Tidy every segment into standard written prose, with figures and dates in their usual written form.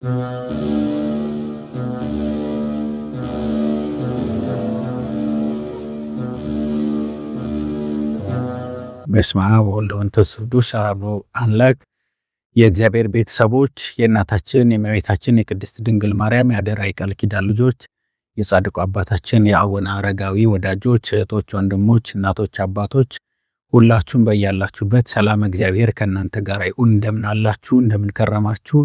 በስመ አብ ወወልድ ወመንፈስ ቅዱስ አሐዱ አምላክ። የእግዚአብሔር ቤተሰቦች፣ የእናታችን የእመቤታችን የቅድስት ድንግል ማርያም የአደራ የቃል ኪዳን ልጆች፣ የጻድቁ አባታችን የአቡነ አረጋዊ ወዳጆች፣ እህቶች፣ ወንድሞች፣ እናቶች፣ አባቶች ሁላችሁም በያላችሁበት ሰላም እግዚአብሔር ከእናንተ ጋር ይሁን። እንደምን አላችሁ? እንደምን ከረማችሁ?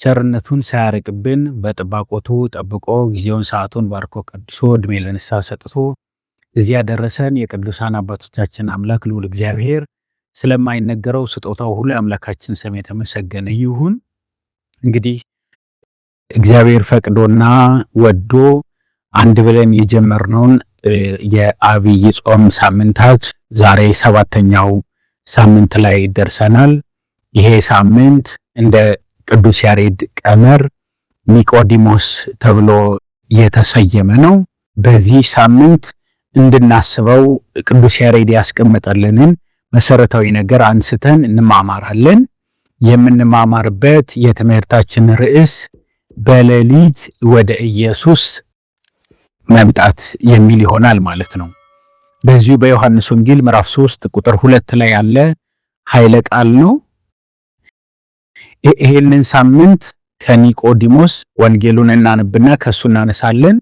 ቸርነቱን ሳያርቅብን በጥባቆቱ ጠብቆ ጊዜውን ሰዓቱን ባርኮ ቀድሶ እድሜ ለንስሐ ሰጥቶ እዚያ ደረሰን የቅዱሳን አባቶቻችን አምላክ ልዑል እግዚአብሔር ስለማይነገረው ስጦታው ሁሉ አምላካችን ስም የተመሰገነ ይሁን። እንግዲህ እግዚአብሔር ፈቅዶና ወዶ አንድ ብለን የጀመርነውን የአብይ ጾም ሳምንታት ዛሬ 7ኛው ሳምንት ላይ ደርሰናል። ይሄ ሳምንት እንደ ቅዱስ ያሬድ ቀመር ኒቆዲሞስ ተብሎ የተሰየመ ነው። በዚህ ሳምንት እንድናስበው ቅዱስ ያሬድ ያስቀመጠልንን መሰረታዊ ነገር አንስተን እንማማራለን። የምንማማርበት የትምህርታችን ርዕስ በሌሊት ወደ ኢየሱስ መምጣት የሚል ይሆናል ማለት ነው። በዚሁ በዮሐንስ ወንጌል ምዕራፍ 3 ቁጥር 2 ላይ ያለ ኃይለ ቃል ነው። ይሄንን ሳምንት ከኒቆዲሞስ ወንጌሉን እናነብና ከሱ እናነሳለን።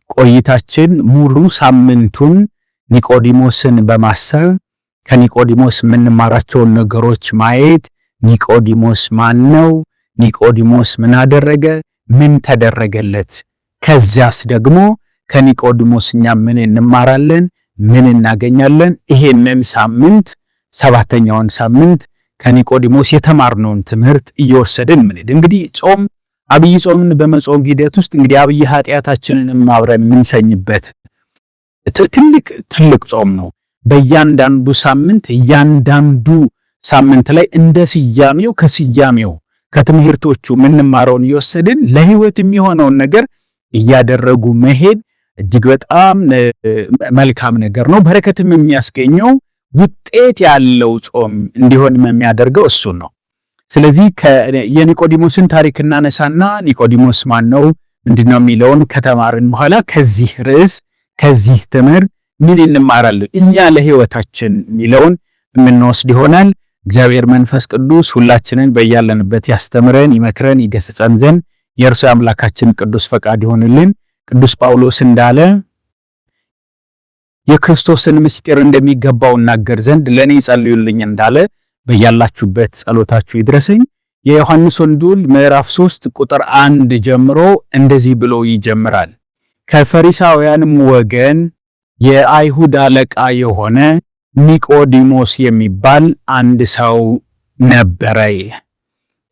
ቆይታችን ሙሉ ሳምንቱን ኒቆዲሞስን በማሰብ ከኒቆዲሞስ የምንማራቸውን ነገሮች ማየት፣ ኒቆዲሞስ ማን ነው? ኒቆዲሞስ ምን አደረገ? ምን ተደረገለት? ከዚያስ ደግሞ ከኒቆዲሞስ እኛ ምን እንማራለን? ምን እናገኛለን? ይሄንን ሳምንት 7ኛውን ሳምንት ከኒቆዲሞስ የተማርነውን ትምህርት እየወሰድን እንግዲህ ጾም አብይ ጾምን በመጾም ሂደት ውስጥ እንግዲህ አብይ ኃጢአታችንንም አብረን የምንሰኝበት ትልቅ ጾም ነው። በእያንዳንዱ ሳምንት እያንዳንዱ ሳምንት ላይ እንደ ስያሜው ከስያሜው ከትምህርቶቹ የምንማረውን እየወሰድን ለህይወት የሚሆነውን ነገር እያደረጉ መሄድ እጅግ በጣም መልካም ነገር ነው። በረከትም የሚያስገኘው ውጤት ያለው ጾም እንዲሆን የሚያደርገው እሱ ነው። ስለዚህ የኒቆዲሞስን ታሪክ እናነሳና ኒቆዲሞስ ማን ነው ምንድነው የሚለውን ከተማርን በኋላ ከዚህ ርዕስ ከዚህ ትምህርት ምን እንማራለን እኛ ለህይወታችን የሚለውን የምንወስድ ይሆናል። እግዚአብሔር መንፈስ ቅዱስ ሁላችንን በያለንበት ያስተምረን፣ ይመክረን፣ ይገስጸን ዘንድ የእርሱ አምላካችን ቅዱስ ፈቃድ ይሆንልን። ቅዱስ ጳውሎስ እንዳለ የክርስቶስን ምስጢር እንደሚገባው እናገር ዘንድ ለኔ ጸልዩልኝ እንዳለ በያላችሁበት ጸሎታችሁ ይድረሰኝ። የዮሐንስ ወንጌል ምዕራፍ 3 ቁጥር 1 ጀምሮ እንደዚህ ብሎ ይጀምራል። ከፈሪሳውያንም ወገን የአይሁድ አለቃ የሆነ ኒቆዲሞስ የሚባል አንድ ሰው ነበረ።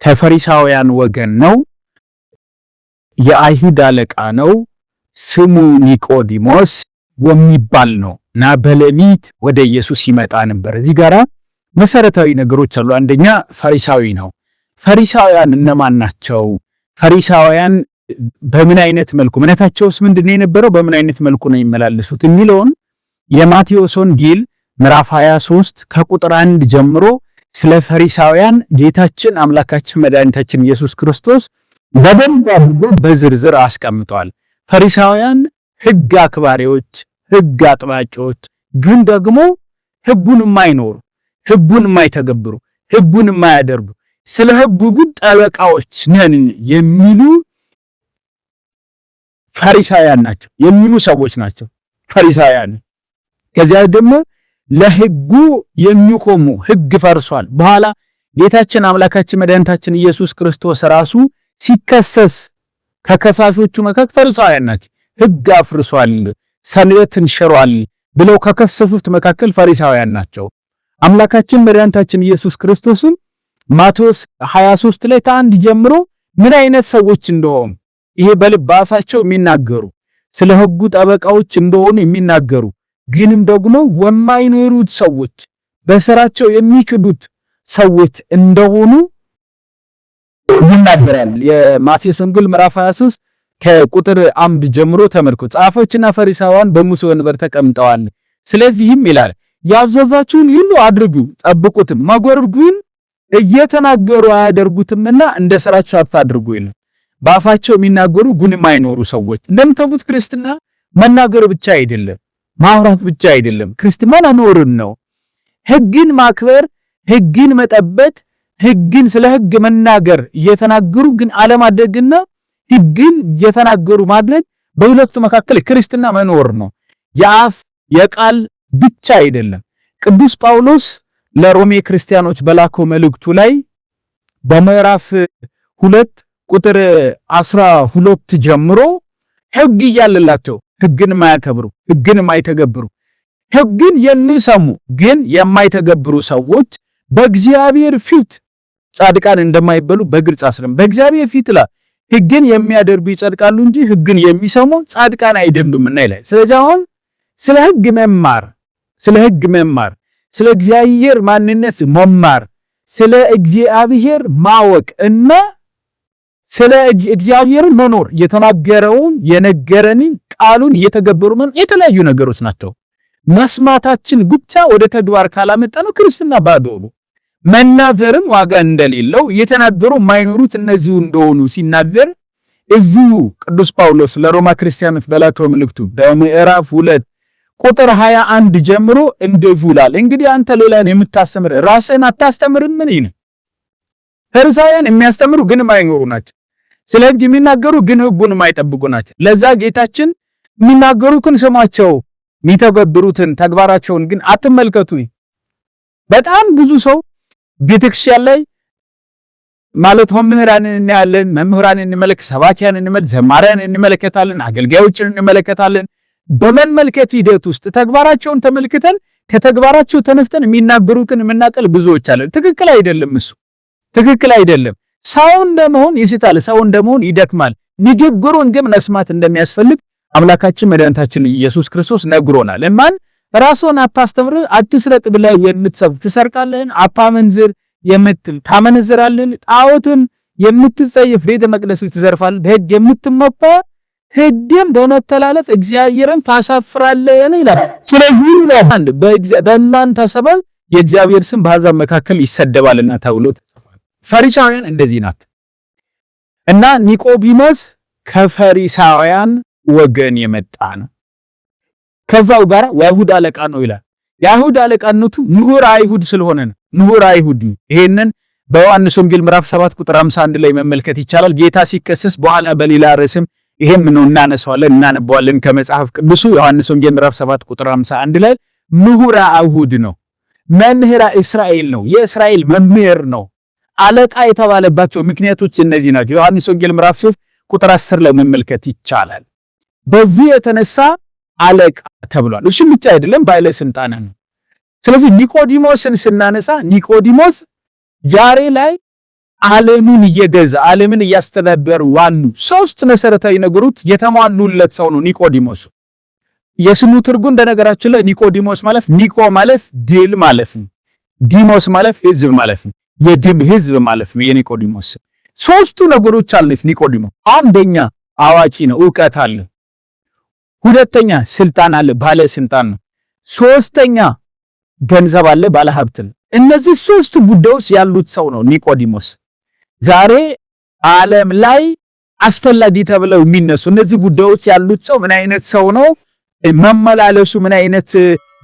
ከፈሪሳውያን ወገን ነው፣ የአይሁድ አለቃ ነው፣ ስሙ ኒቆዲሞስ የሚባል ነው እና በሌሊት ወደ ኢየሱስ ይመጣ ነበር። እዚህ ጋራ መሰረታዊ ነገሮች አሉ። አንደኛ ፈሪሳዊ ነው። ፈሪሳውያን እነማን ናቸው? ፈሪሳውያን በምን አይነት መልኩ እምነታቸውስ ምንድነው የነበረው? በምን አይነት መልኩ ነው የሚመላለሱት የሚለውን የማቴዎስ ወንጌል ምዕራፍ 23 ከቁጥር 1 ጀምሮ ስለ ፈሪሳውያን ጌታችን አምላካችን መድኃኒታችን ኢየሱስ ክርስቶስ በደንብ አድርጎ በዝርዝር አስቀምጧል። ፈሪሳውያን ሕግ አክባሪዎች፣ ሕግ አጥባቂዎች፣ ግን ደግሞ ሕጉን የማይኖሩ፣ ሕጉን የማይተገብሩ፣ ሕጉን የማያደርጉ፣ ስለ ሕጉ ግን ጠበቃዎች ነን የሚሉ ፈሪሳውያን ናቸው የሚሉ ሰዎች ናቸው ፈሪሳውያን። ከዚያ ደግሞ ለሕጉ የሚቆሙ ሕግ ፈርሷል። በኋላ ጌታችን አምላካችን መድኃኒታችን ኢየሱስ ክርስቶስ ራሱ ሲከሰስ ከከሳሾቹ መካከል ፈሪሳውያን ናቸው። ሕግ አፍርሷል፣ ሰንበትን ሽሯል ብለው ከከሰሱት መካከል ፈሪሳውያን ናቸው። አምላካችን መድኃኒታችን ኢየሱስ ክርስቶስም ማቴዎስ 23 ላይ ከአንድ ጀምሮ ምን አይነት ሰዎች እንደሆኑ ይሄ በልብ አፋቸው የሚናገሩ ስለ ሕጉ ጠበቃዎች እንደሆኑ የሚናገሩ ግንም ደግሞ የማይኖሩት ሰዎች በስራቸው የሚክዱት ሰዎች እንደሆኑ ይናገራል። የማቴዎስ ወንጌል ምዕራፍ 23 ከቁጥር 1 ጀምሮ ተመልከቱ። ጻፎችና ፈሪሳውያን በሙሴ ወንበር ተቀምጠዋል። ስለዚህም ይላል ያዘዛችሁን ሁሉ አድርጉ ጠብቁትም፣ ነገር ግን እየተናገሩ አያደርጉትምና እንደ ስራቸው አታድርጉ ይላል። በአፋቸው የሚናገሩ ግን የማይኖሩ ሰዎች። እንደምታውቁት ክርስትና መናገር ብቻ አይደለም፣ ማውራት ብቻ አይደለም። ክርስትና መኖርን ነው። ሕግን ማክበር፣ ሕግን መጠበቅ፣ ሕግን ስለ ሕግ መናገር እየተናገሩ ግን አለማድረግና ሕግን እየተናገሩ ማድረግ በሁለቱ መካከል ክርስትና መኖር ነው። የአፍ የቃል ብቻ አይደለም። ቅዱስ ጳውሎስ ለሮሜ ክርስቲያኖች በላከው መልእክቱ ላይ በምዕራፍ 2 ቁጥር 12 ጀምሮ ሕግ እያለላቸው ሕግን የማያከብሩ ሕግን የማይተገብሩ ሕግን የሚሰሙ ግን የማይተገብሩ ሰዎች በእግዚአብሔር ፊት ጻድቃን እንደማይበሉ በግልጽ አስረም። በእግዚአብሔር ፊት ላይ ሕግን የሚያደርጉ ይጸድቃሉ እንጂ ሕግን የሚሰሙ ጻድቃን አይደሉምና ይላል። ስለዚህ አሁን ስለ ሕግ መማር፣ ስለ እግዚአብሔር ማንነት መማር፣ ስለ እግዚአብሔር ማወቅ እና ስለ እግዚአብሔር መኖር የተናገረውን የነገረንን ቃሉን እየተገበሩ መኖር የተለያዩ ነገሮች ናቸው። መስማታችን ብቻ ወደ ተግባር ካላመጣ ነው ክርስትና ባዶ ነው። መናገርም ዋጋ እንደሌለው እየተናገሩ የማይኖሩት እነዚሁ እንደሆኑ ሲናገር እዚሁ ቅዱስ ጳውሎስ ለሮማ ክርስቲያኖች በላከው መልእክቱ በምዕራፍ 2 ቁጥር 21 ጀምሮ እንደዚህ ይላል። እንግዲህ አንተ ሌላን የምታስተምር ራስህን አታስተምርም? ምን ይነ ፈሪሳውያን የሚያስተምሩ ግን የማይኖሩ ናቸው። ስለ ሕግ የሚናገሩ ግን ሕጉን የማይጠብቁ ናቸው። ለዛ ጌታችን የሚናገሩትን ስሟቸው፣ የሚተገብሩትን ተግባራቸውን ግን አትመልከቱ። በጣም ብዙ ሰው ቤተክርስቲያን ላይ ማለት መምህራንን እናያለን፣ መምህራንን እንመለከት፣ ሰባኪያንን እንመለከት፣ ዘማሪያንን እንመለከታለን፣ አገልጋዮችን እንመለከታለን። በመመልከት ሂደት ውስጥ ተግባራቸውን ተመልክተን ከተግባራቸው ተነስተን የሚናገሩትን የምናቀል ብዙዎች አለን። ትክክል አይደለም። እሱ ትክክል አይደለም። ሰው እንደመሆን ይስታል፣ ሰው እንደመሆን ይደክማል። ንግግሩን ግን መስማት እንደሚያስፈልግ አምላካችን መድኃኒታችን ኢየሱስ ክርስቶስ ነግሮናል። እማን ራስዎን አታስተምር፣ አትስረቅ ብለህ የምትሰብክ ትሰርቃለህ፣ አታመንዝር የምትል ታመነዝራለህ፣ ጣዖትን የምትጸየፍ ቤተ መቅደስ ትዘርፋለህ፣ በሕግ የምትመካ ሕግን በመተላለፍ እግዚአብሔርን ታሳፍራለህ ይላል። ስለዚህ በእናንተ ሰበብ የእግዚአብሔር ስም በአሕዛብ መካከል ይሰደባልና ተብሎ ፈሪሳውያን እንደዚህ ናት እና ኒቆዲሞስ ከፈሪሳውያን ወገን የመጣ ነው። ከዛው ጋር የአይሁድ አለቃ ነው ይላል። የአይሁድ አለቃነቱ ምሁር አይሁድ ስለሆነ ነው። ምሁር አይሁድ ይሄንን በዮሐንስ ወንጌል ምዕራፍ 7 ቁጥር 51 ላይ መመልከት ይቻላል። ጌታ ሲከሰስ በኋላ በሌላ ርዕስም ይሄም ነው እናነሳዋለን፣ እናነባዋለን ከመጽሐፍ ቅዱሱ ዮሐንስ ወንጌል ምዕራፍ 7 ቁጥር 51 ላይ ምሁር አይሁድ ነው። መምህራ እስራኤል ነው። የእስራኤል መምህር ነው። አለቃ የተባለባቸው ምክንያቶች እነዚህ ናቸው። ዮሐንስ ወንጌል ምዕራፍ 3 ቁጥር 10 ላይ መመልከት ይቻላል። በዚህ የተነሳ አለቃ ተብሏል። እሱ ብቻ አይደለም፣ ባለስልጣን ነው። ስለዚህ ኒቆዲሞስን ስናነሳ ኒቆዲሞስ ዛሬ ላይ ዓለምን እየገዛ ዓለምን እያስተዳደሩ ዋሉ ሶስት መሰረታዊ ነገሮች የተሟሉለት ሰው ነው ኒቆዲሞስ። የስሙ ትርጉም እንደነገራችን ላይ ኒቆዲሞስ ማለት ኒቆ ማለት ድል ማለት ነው። ዲሞስ ማለት ህዝብ ማለት ነው። የድል ህዝብ ማለት ነው የኒቆዲሞስ። ሶስቱ ነገሮች አሉት ኒቆዲሞስ። አንደኛ አዋቂ ነው፣ ዕውቀት አለ። ሁለተኛ ስልጣን አለ፣ ባለ ስልጣን ነው። ሶስተኛ ገንዘብ አለ፣ ባለ ሀብት ነው። እነዚህ ሶስቱ ጉዳዮች ያሉት ሰው ነው ኒቆዲሞስ። ዛሬ ዓለም ላይ አስፈላጊ ተብለው የሚነሱ እነዚህ ጉዳዮች ያሉት ሰው ምን አይነት ሰው ነው፣ መመላለሱ ምን አይነት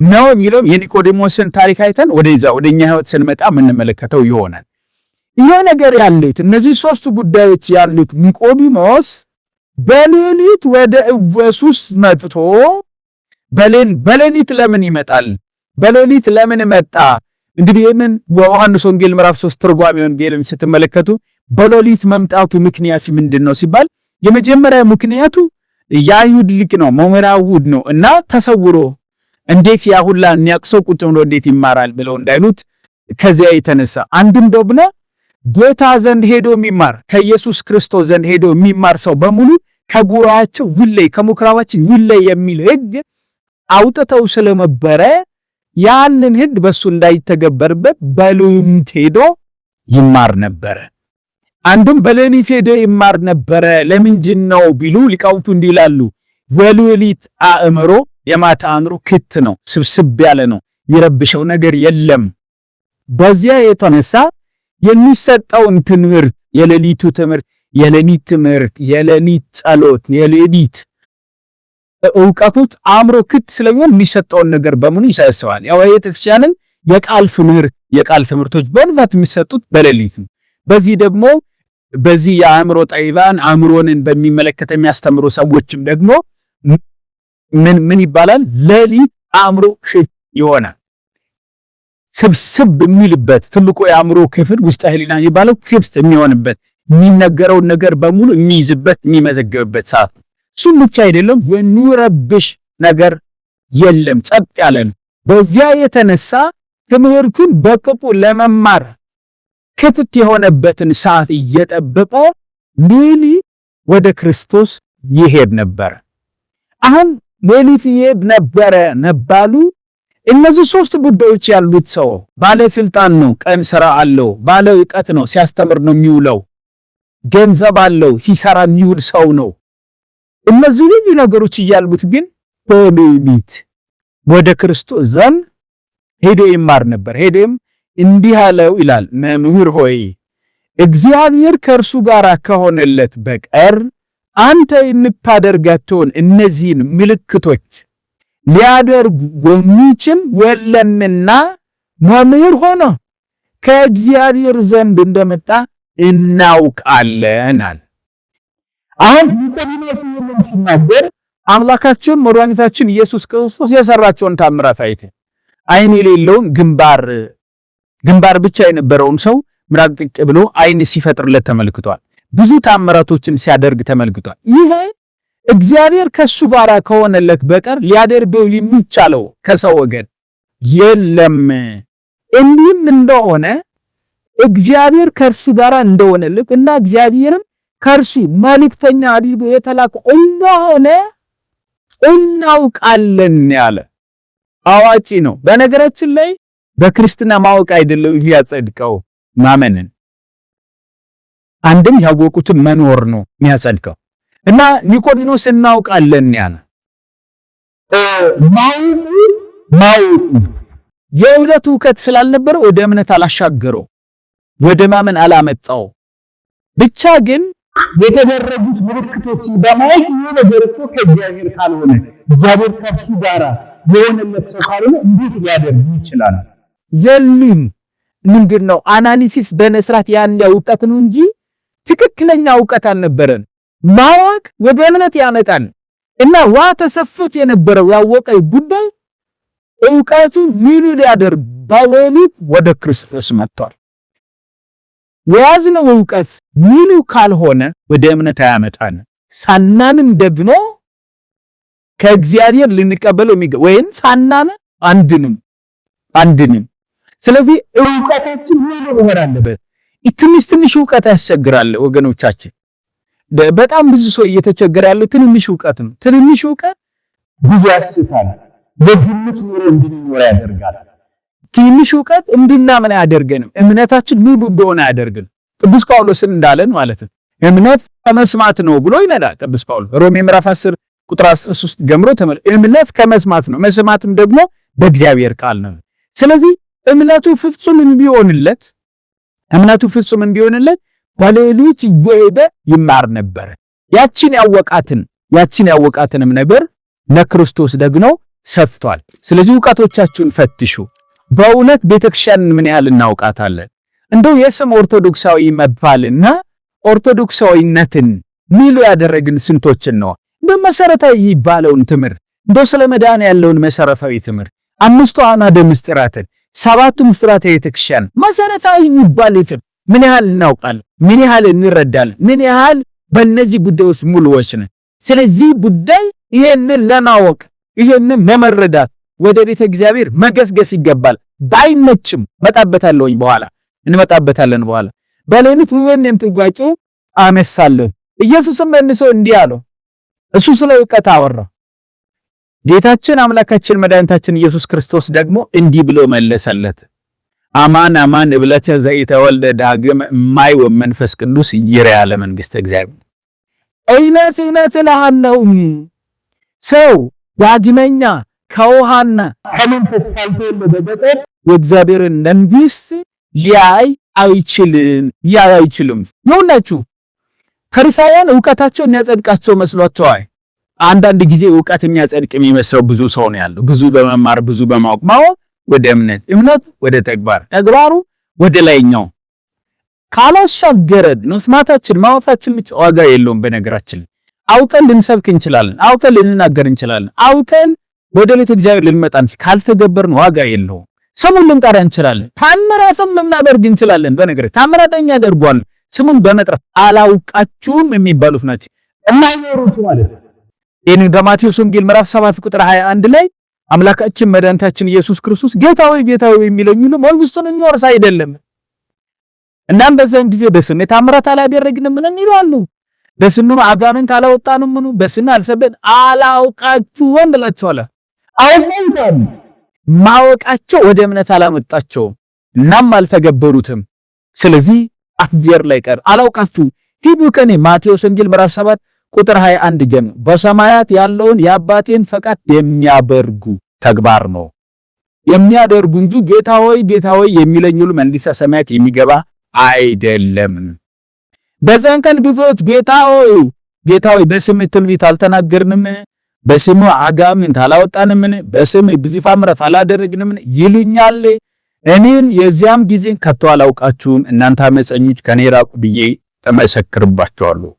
ነው የሚለው የኒቆዲሞስን ታሪክ አይተን ወደኛ ህይወት ስንመጣ የምንመለከተው ይሆናል። ይሄ ነገር ያሉት እነዚህ ሶስቱ ጉዳዮች ያሉት ኒቆዲሞስ በሌሊት ወደ ኢየሱስ መጥቶ በሌሊት ለምን ይመጣል? በሌሊት ለምን መጣ? እንግዲህ ይሄንን በዮሐንስ ወንጌል ምዕራፍ 3 ትርጓሜውን ቢልም ስትመለከቱ በሌሊት መምጣቱ ምክንያት ምንድነው ሲባል የመጀመሪያ ምክንያቱ የአይሁድ ሊቅ ነው፣ መምህር አይሁድ ነው እና ተሰውሮ እንዴት ያሁላ የሚያቅሰው ቁጭ ብሎ እንዴት ይማራል ብለው እንዳይሉት ከዚያ የተነሳ አንድም ደግሞ ጌታ ዘንድ ሄዶ የሚማር ከኢየሱስ ክርስቶስ ዘንድ ሄዶ የሚማር ሰው በሙሉ ከጉራቸው ውለይ ከሙክራባችን ውለይ የሚል ሕግ አውጥተው ስለነበረ ያንን ሕግ በሱ እንዳይተገበርበት በሌሊት ሄዶ ይማር ነበረ። አንድም በሌሊት ሄዶ ይማር ነበረ። ለምንድን ነው ቢሉ ሊቃውንቱ እንዲህ ይላሉ፣ የሌሊት አእምሮ የማታ አእምሮ ክት ነው፣ ስብስብ ያለ ነው፣ የሚረብሸው ነገር የለም። በዚያ የተነሳ የሚሰጠውን ትምህርት የሌሊቱ ትምህርት የሌሊት ትምህርት፣ የሌሊት ጸሎት፣ የሌሊት እውቀቶች አእምሮ ክት ስለሚሆን የሚሰጠውን ነገር በሙሉ ይሰበስባል። ያው ቤተክርስቲያንን የቃል ትምህርቶች በብዛት የሚሰጡት በሌሊት ነው። በዚህ የአእምሮ ጠቢባን አእምሮንን በሚመለከት የሚያስተምሩ ሰዎችም ደግሞ ምን ይባላል? ሌሊት አእምሮ ሽት ይሆናል። ስብስብ የሚልበት ትልቁ የአእምሮ ክፍል ውስጠ ህሊና የሚባለው ክፍት የሚሆንበት የሚነገረውን ነገር በሙሉ የሚይዝበት የሚመዘገብበት ሰዓት ነው። እሱም ብቻ አይደለም፣ የሚረብሽ ነገር የለም፣ ጸጥ ያለ ነው። በዚያ የተነሳ ትምህርቱን በቅጡ ለመማር ክፍት የሆነበትን ሰዓት እየጠበቀ ሌሊት ወደ ክርስቶስ ይሄድ ነበር። አሁን ሌሊት ይሄድ ነበረ ነባሉ እነዚህ ሶስት ጉዳዮች ያሉት ሰው ባለስልጣን ነው፣ ቀን ስራ አለው፣ ባለ ዕውቀት ነው፣ ሲያስተምር ነው የሚውለው፣ ገንዘብ አለው፣ ሲሰራ የሚውል ሰው ነው። እነዚህ ልዩ ነገሮች እያሉት ግን በሌሊት ወደ ክርስቶስ ዘንድ ሄዶ ይማር ነበር። ሄዶም እንዲህ አለው ይላል፣ መምህር ሆይ እግዚአብሔር ከእርሱ ጋር ከሆነለት በቀር አንተ የምታደርጋቸውን እነዚህን ምልክቶች ሊያደርግ የሚችል የለምና መምህር ሆኖ ከእግዚአብሔር ዘንድ እንደመጣ እናውቃለን አለ። አሁን ኒቆዲሞስ ይህንን ሲናገር አምላካችን መድኃኒታችን ኢየሱስ ክርስቶስ የሰራቸውን ታምራት አይተ አይን የሌለውን ግንባር ብቻ የነበረውን ሰው ምራቅ ጥቅ ብሎ አይን ሲፈጥርለት ተመልክቷል። ብዙ ታምራቶችን ሲያደርግ ተመልክቷል። ይሄ እግዚአብሔር ከሱ ጋር ከሆነለት በቀር ሊያደርገው የሚቻለው ከሰው ወገን የለም። እንዲህም እንደሆነ እግዚአብሔር ከእርሱ ጋር እንደሆነለት እና እግዚአብሔርም ከእርሱ መልእክተኛ አድርጎ የተላከው እንደሆነ እናውቃለን ያለ አዋቂ ነው። በነገራችን ላይ በክርስትና ማወቅ አይደለም የሚያጸድቀው ማመንን፣ አንድም ያወቁትን መኖር ነው የሚያጸድቀው። እና ኒቆዲሞስ እናውቃለን ያለ ማወቁ የእውነት እውቀት ስላልነበረ ወደ እምነት አላሻገረው፣ ወደ ማመን አላመጣው። ብቻ ግን የተደረጉት ምልክቶችን በማየት ይህ ነገር እኮ ከእግዚአብሔር ካልሆነ እግዚአብሔር ከእርሱ ጋር የሆነለት ሰው ካልሆነ እንዴት ሊያደርግ ይችላል? ዘሉም ምንድነው አናሊሲስ በመስራት ያን እውቀት ነው እንጂ ትክክለኛ እውቀት አልነበረን። ማወቅ ወደ እምነት ያመጣል እና ዋ ተሰፍት የነበረው ያወቀ ጉዳይ እውቀቱ ምን ሊያደርግ በሌሊት ወደ ክርስቶስ መጥቷል። የያዝነው እውቀት ሙሉ ካልሆነ ወደ እምነት አያመጣን። ሳናምን ደግሞ ከእግዚአብሔር ልንቀበለው ወይም ሳናምን አንድንም። ስለዚህ እውቀታችን ሙሉ መሆን አለበት። ትንሽ እውቀት ያስቸግራል ወገኖቻችን። በጣም ብዙ ሰው እየተቸገረ ያለው ትንሽ እውቀት ነው። ትንሽ እውቀት ብዙ ያስታል፣ በግምት ኑሮ እንድንኖር ያደርጋል። ትንሽ እውቀት እንድናምን አያደርገንም። እምነታችን ሙሉ እንደሆነ ያደርግን። ቅዱስ ጳውሎስን እንዳለን ማለት ነው እምነት ከመስማት ነው ብሎ ይነዳል ቅዱስ ጳውሎስ ሮሜ ምዕራፍ 10 ቁጥር 13 ጀምሮ እምነት ከመስማት ነው፣ መስማትም ደግሞ በእግዚአብሔር ቃል ነው። ስለዚህ እምነቱ ፍጹም እንዲሆንለት በሌሊት እየሄደ ይማር ነበር። ያችን ያወቃትንም ነገር ለክርስቶስ ደግሞ ሰፍቷል። ስለዚህ ዕውቀቶቻችሁን ፈትሹ። በእውነት ቤተክርስቲያንን ምን ያህል እናውቃታለን? እንደው የስም ኦርቶዶክሳዊ መባልና ኦርቶዶክሳዊነትን ሚሉ ያደረግን ስንቶችን ነው? በመሰረታዊ ይባለውን ትምህርት እንደው ስለ መዳን ያለውን መሰረታዊ ትምህርት 5ቱ አዕማደ ምስጢራትን 7ቱ ምስጢራተ ቤተክርስቲያን መሰረታዊ ይባሉትን ምን ያህል እናውቃለን? ምን ያህል እንረዳለን? ምን ያህል በእነዚህ ጉዳዮች ሙሉዎች ነን? ስለዚህ ጉዳይ ይሄንን ለማወቅ ይሄንን ለመረዳት ወደ ቤተ እግዚአብሔር መገስገስ ይገባል። ባይመችም እንመጣበታለን በኋላ በሌሊት ወንንም ጥጓቂ አመሳለን። ኢየሱስም መልሶ እንዲህ አለው። እሱ ስለ ዕውቀት አወራ። ጌታችን አምላካችን መድኃኒታችን ኢየሱስ ክርስቶስ ደግሞ እንዲህ ብሎ መለሰለት። አማን አማን እብለተ ዘኢተወልደ ዳግም እማይ ወመንፈስ ቅዱስ ይርያ ለመንግሥተ እግዚአብሔር። እውነት እልሃለሁ ሰው ዳግመኛ ከውሃና ከመንፈስ ካልተወለደ በቀር የእግዚአብሔርን መንግሥት ሊያይ አይችልም። ይኸውላችሁ ፈሪሳውያን ዕውቀታቸው የሚያጸድቃቸው መስሏቸዋል። አንዳንድ ጊዜ ዕውቀት የሚያጸድቅ የሚመስለው ብዙ ሰው ነው ያለው። ብዙ በመማር ብዙ በማወቅ ማወቅ ወደ እምነት፣ እምነት ወደ ተግባር፣ ተግባሩ ወደ ላይኛው ካላሻገረን መስማታችን ማወቃችን ብቻ ዋጋ የለውም። በነገራችን አውቀን ልንሰብክ እንችላለን፣ አውቀን ልንናገር እንችላለን፣ አውቀን ወደ ቤተ እግዚአብሔር ልንመጣ ካልተገበርን ዋጋ የለውም። ስሙን ልንጠራ እንችላለን፣ ታምራትም ልናደርግ እንችላለን። በነገራችን ታምራተኛ ያደርጓል ስሙን በመጥራት አላውቃችሁም የሚባሉት ናቸው እናይኖሩት ማለት ነው። ይህን በማቴዎስ ወንጌል ምዕራፍ 7 ቁጥር 21 ላይ አምላካችን መድኃኒታችን ኢየሱስ ክርስቶስ ጌታ ሆይ ጌታ ሆይ የሚለኝ ሁሉ መንግስቱን የሚወርስ አይደለም። እናም በዛን ጊዜ በስሙ ታምራት አላደረግንም ምን ይላሉ? በስሙ አጋንንት አላወጣንም ምን በስሙ አልሰበን አላውቃችሁም ብላችኋል። አውቀውታል፣ ማወቃቸው ወደ እምነት አላመጣቸውም፣ እናም አልተገበሩትም። ስለዚህ አፍየር ላይ ቀር አላውቃችሁ ሂዱ ከኔ ማቴዎስ ወንጌል ምዕራፍ 7 ቁጥር 21 ጀምሮ በሰማያት ያለውን የአባቴን ፈቃድ የሚያደርጉ ተግባር ነው የሚያደርጉ እንጂ ጌታ ሆይ የሚለኝ ሁሉ መንግሥተ ሰማያት የሚገባ አይደለም። በዛን ቀን ብዙዎች ጌታ ሆይ በስምህ ትንቢት አልተናገርንም፣ በስምህ አጋንንት አላወጣንም፣ በስምህ ብዙ ተአምራት አላደረግንም ይሉኛል። እኔን የዚያም ጊዜ ከቶ አላውቃችሁም እናንተ አመፀኞች ከኔ ራቁ ብዬ ተመሰክርባችኋለሁ።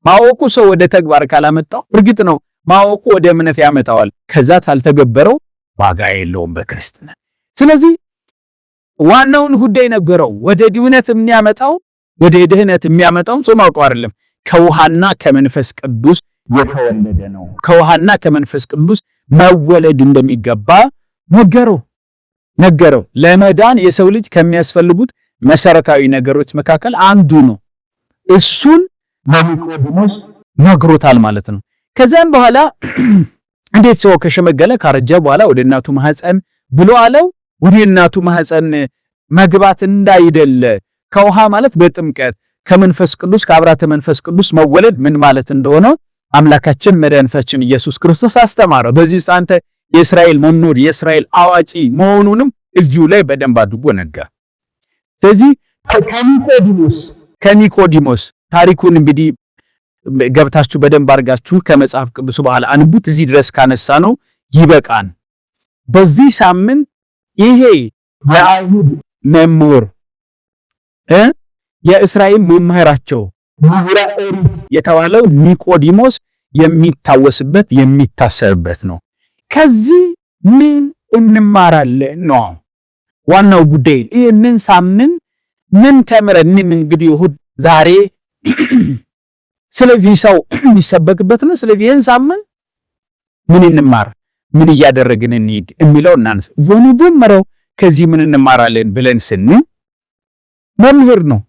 ማወቁ ሰው ወደ ተግባር ካላመጣው እርግጥ ነው ማወቁ ወደ እምነት ያመጣዋል። ከዛ ካልተገበረው ዋጋ የለውም በክርስትና። ስለዚህ ዋናውን ጉዳይ ነገረው። ወደ ድህነት የሚያመጣው ወደ ድህነት የሚያመጣው ሰው ማውቀው አይደለም፣ ከውሃና ከመንፈስ ቅዱስ የተወለደ ነው። ከውሃና ከመንፈስ ቅዱስ መወለድ እንደሚገባ ነገረው። ለመዳን የሰው ልጅ ከሚያስፈልጉት መሰረታዊ ነገሮች መካከል አንዱ ነው። እሱን ለኒቆዲሞስ ነግሮታል ማለት ነው። ከዛም በኋላ እንዴት ሰው ከሸመገለ ካረጀ በኋላ ወደ እናቱ ማህፀን ብሎ አለው። ወደ እናቱ ማህፀን መግባት እንዳይደለ ከውሃ ማለት በጥምቀት ከመንፈስ ቅዱስ ከአብራተ መንፈስ ቅዱስ መወለድ ምን ማለት እንደሆነ አምላካችን መድኃኒታችን ኢየሱስ ክርስቶስ አስተማረ። በዚህ አንተ የእስራኤል መምህር የእስራኤል አዋቂ መሆኑንም እዚሁ ላይ በደንብ አድርጎ ነገረ። ስለዚህ ከኒቆዲሞስ ታሪኩን እንግዲህ ገብታችሁ በደንብ አድርጋችሁ ከመጽሐፍ ቅዱስ በኋላ አንቡት። እዚህ ድረስ ካነሳ ነው ይበቃን። በዚህ ሳምንት ይሄ የአይሁድ መምህር የእስራኤል መምህራቸው ምሁረ ኦሪት የተባለው ኒቆዲሞስ የሚታወስበት የሚታሰብበት ነው። ከዚህ ምን እንማራለን ነው ዋናው ጉዳይ። ይህንን ሳምንት ምን ተምረን እንግዲህ እሑድ ዛሬ ስለዚህ ሰው የሚሰበክበት ነው። ስለዚህ ይህን ሳምንት ምን እንማር፣ ምን እያደረግን እንሂድ የሚለው እናንስ የመጀመሪያው ከዚህ ምን እንማራለን ብለን ስንል መምህር ነው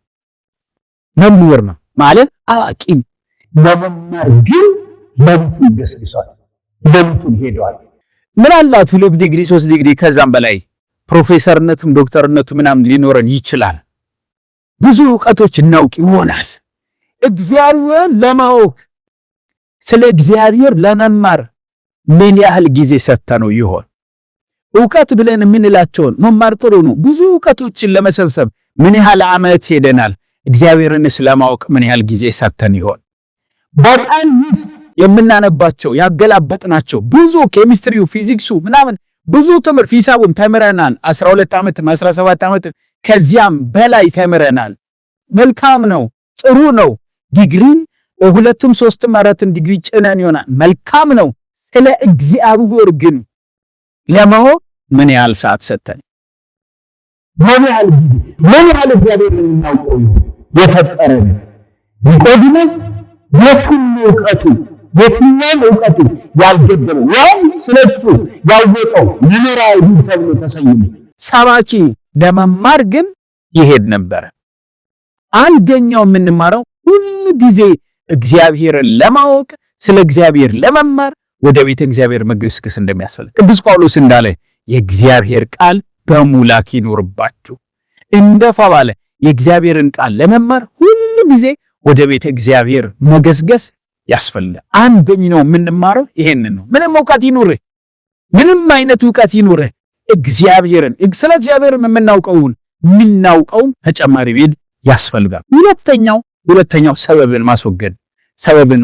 ማለት አዋቂም ለመማር ግን ለምቱን ገስግሷል፣ ለምቱን ሄዷል። ምናልባት 2 ዲግሪ 3 ዲግሪ ከዛም በላይ ፕሮፌሰርነትም ዶክተርነቱ ምናምን ሊኖረን ይችላል። ብዙ ዕውቀቶች እናውቅ ይሆናል። እግዚአብሔር ለማወቅ ስለ እግዚአብሔር ለመማር ምን ያህል ጊዜ ሰጥተነው ይሆን? ዕውቀት ብለን የምንላቸውን መማር ጥሩ ነው። ብዙ ዕውቀቶችን ለመሰብሰብ ምን ያህል ዓመት ሄደናል? እግዚአብሔርን ስለማወቅ ምን ያህል ጊዜ ሰጥተን ይሆን? በቀን ውስጥ የምናነባቸው ያገላበጥናቸው ብዙ ኬሚስትሪው፣ ፊዚክሱ ምናምን ብዙ ትምህርት ሂሳቡን ተምረናል። 12 ዓመት 17 ዓመት ከዚያም በላይ ተምረናል። መልካም ነው፣ ጥሩ ነው። ዲግሪን 2ም 3ም 4ም ዲግሪ ጭነን ይሆናል። መልካም ነው። ስለ እግዚአብሔር ግን ለማወቅ ምን ያህል ሰዓት ሰጥተን ምን ያህል እግዚአብሔርን እናውቀው የፈጠረን ኒቆዲሞስ የትኛውም ዕውቀቱ ያልገደለው ያው ስለሱ ያወቀው መምህራዊ ተብሎ ተሰይሞ ሰባኪ ለመማር ግን ይሄድ ነበር። አንደኛው የምንማረው ሁሉ ጊዜ እግዚአብሔርን ለማወቅ ስለ እግዚአብሔር ለመማር ወደ ቤተ እግዚአብሔር መገስገስ እንደሚያስፈልግ ቅዱስ ጳውሎስ እንዳለ የእግዚአብሔር ቃል በሙላት ይኖርባችሁ እንደፈባለ የእግዚአብሔርን ቃል ለመማር ሁሉ ጊዜ ወደ ቤተ እግዚአብሔር መገስገስ ያስፈልጋል። አንደኛው የምንማረው ይሄንን ነው። ምንም ዕውቀት ይኑርህ፣ ምንም አይነት ዕውቀት ይኑርህ፣ እግዚአብሔርን ስለ እግዚአብሔር የምናውቀውን ተጨማሪ ቤት ያስፈልጋል። ሁለተኛው ሁለተኛው ሰበብን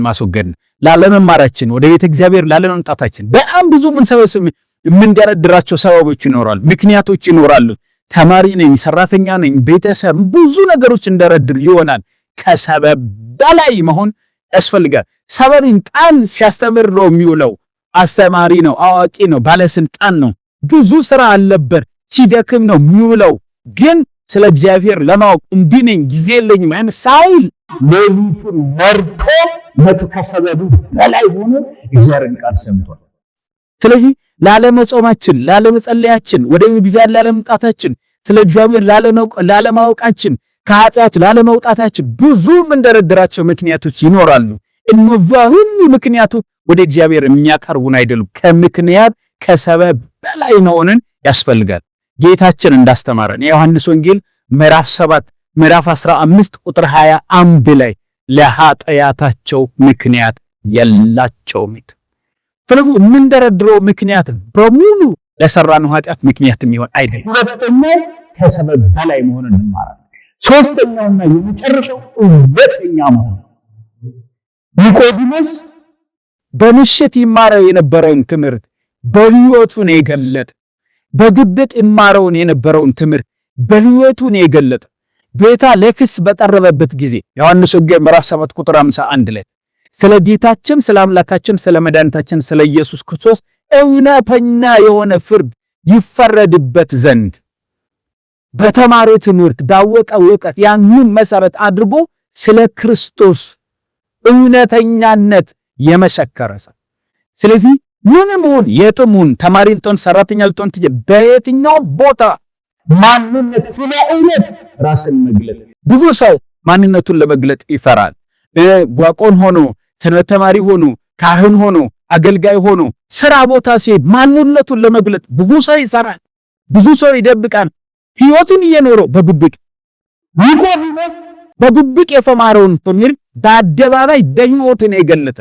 ማስወገድ ላለመማራችን ወደ ቤተ እግዚአብሔር ላለመምጣታችን በጣም ብዙ የምንደረድራቸው ሰበቦች ይኖራሉ፣ ምክንያቶች ይኖራሉ። ተማሪ ነኝ፣ ሰራተኛ ነኝ፣ ቤተሰብ፣ ብዙ ነገሮች እንደረድር ይሆናል። ከሰበብ በላይ መሆን ያስፈልጋል። ሰበብን ቃል ሲያስተምር ነው የሚውለው። አስተማሪ ነው፣ አዋቂ ነው፣ ባለስልጣን ነው፣ ብዙ ስራ አለበት፣ ሲደክም ነው የሚውለው። ግን ስለ እግዚአብሔር ለማወቅ እንዲህ ነኝ ጊዜ የለኝም ማለት ሳይል ሌሊቱን መርጦ ከሰበቡ በላይ ሆኖ እግዚአብሔርን ቃል ሰምቷል። ስለዚህ ላለመጾማችን፣ ላለመጸለያችን፣ ወደ እግዚአብሔር ላለመምጣታችን፣ ስለ እግዚአብሔር ላለማወቃችን፣ ከኃጢአት ላለመውጣታችን ብዙ የምንደረድራቸው ምክንያቶች ይኖራሉ። እነዚያ ሁሉ ምክንያቶች ወደ እግዚአብሔር የሚያቀርቡን አይደሉም። ከምክንያት ከሰበብ በላይ መሆንን ያስፈልጋል። ጌታችን እንዳስተማረን የዮሐንስ ወንጌል ምዕራፍ 7 ምዕራፍ 15 ቁጥር 21 ላይ ለኃጢአታቸው ምክንያት የላቸውም። ስለዚህ የምንደረድረው ምክንያት በሙሉ ለሰራነው ኃጢአት ምክንያት የሚሆን አይደለም። ሁለተኛው ከሰበብ በላይ መሆንን እንማራለን። ሶስተኛውና የመጨረሻው እውነተኛ መሆን። ኒቆዲሞስ በምሽት ይማረው የነበረውን ትምህርት በሕይወቱ ነው የገለጠ። በግብት ይማረውን የነበረውን ትምህርት በሕይወቱ ነው የገለጠ። ጌታ ለክስ በቀረበበት ጊዜ ዮሐንስ ወንጌል ምዕራፍ 7 ቁጥር 51 ላይ ስለ ጌታችን ስለ አምላካችን ስለ መድኃኒታችን ስለ ኢየሱስ ክርስቶስ እውነተኛ የሆነ ፍርድ ይፈረድበት ዘንድ በተማረ ትምህርት ባወቀ እውቀት ያንን መሰረት አድርጎ ስለ ክርስቶስ እውነተኛነት የመሰከረ ሰው። ስለዚህ ምንም ይሁን የትሙን ተማሪ ልትሆን ሰራተኛ ልትሆን በየትኛው ቦታ ማንነት ስለ እውነት ራስን መግለጥ። ብዙ ሰው ማንነቱን ለመግለጥ ይፈራል። ዲያቆን ሆኖ ሰንበት ተማሪ ሆኖ ካህን ሆኖ አገልጋይ ሆኖ ስራ ቦታ ሲሄድ ማንነቱን ለመግለጥ ብዙ ሰው ይሰራል፣ ብዙ ሰው ይደብቃል። ሕይወቱን እየኖረው በግብቅ ኒቆዲሞስ በግብቅ የተማረውን ትምህርት በአደባባይ በሕይወቱ ነው የገለጠ።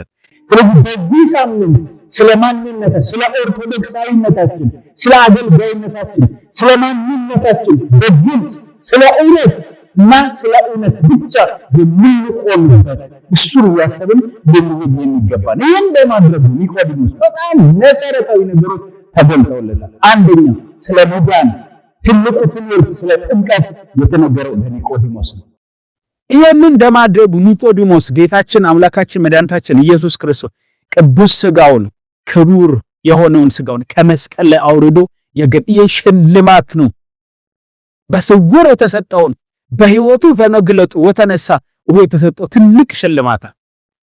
ስለዚህ በዚህ ሳምንት ስለ ማንነታችን፣ ስለ ኦርቶዶክሳዊነታችን፣ ስለ አገልጋይነታችን፣ ስለ ማንነታችን በግልጽ ስለ እውነት እና ስለ እውነት ብቻ የምንቆምበት እሱን እያሰብን ልንሄድ የሚገባን። ይህን በማድረግ ኒቆዲሞስ በጣም መሰረታዊ ነገሮች ተገልጠውለታል። አንደኛ ስለ መዳን ትልቁ ትምህርት ስለ ጥምቀት የተነገረው ለኒቆዲሞስ ነው። ይህንን በማድረጉ ኒቆዲሞስ ጌታችን አምላካችን መድኃኒታችን ኢየሱስ ክርስቶስ ቅዱስ ሥጋውን ክቡር የሆነውን ሥጋውን ከመስቀል ላይ አውርዶ የሽልማት ነው በስውር የተሰጠውን በሕይወቱ በመግለጡ ወተነሳ የተሰጠው ትልቅ ሽልማት።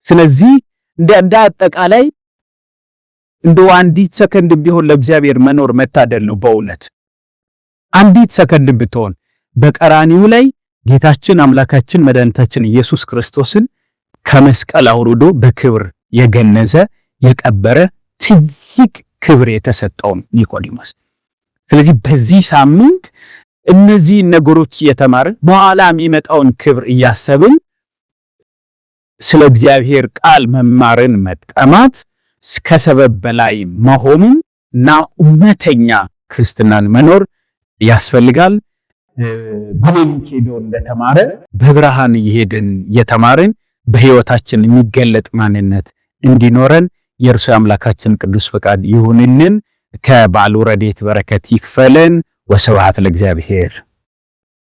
ስለዚህ እንደ አጠቃላይ እንደው አንዲት ሰከንድ ቢሆን ለእግዚአብሔር መኖር መታደል ነው። በእውነት አንዲት ሰከንድ ብትሆን በቀራኒው ላይ ጌታችን አምላካችን መድኃኒታችን ኢየሱስ ክርስቶስን ከመስቀል አውርዶ በክብር የገነዘ የቀበረ ትልቅ ክብር የተሰጠው ኒቆዲሞስ። ስለዚህ በዚህ ሳምንት እነዚህ ነገሮች እየተማርን በኋላ የሚመጣውን ክብር እያሰብን ስለ እግዚአብሔር ቃል መማርን መጠማት ከሰበብ በላይ መሆኑን እና እውነተኛ ክርስትናን መኖር ያስፈልጋል። በሌሊት ሄዶ እንደተማረ በብርሃን እየሄድን የተማርን በሕይወታችን የሚገለጥ ማንነት እንዲኖረን የእርሱ አምላካችን ቅዱስ ፈቃድ ይሁንልን። ከበዓሉ ረድኤት በረከት ይክፈለን። ወስብሐት ለእግዚአብሔር።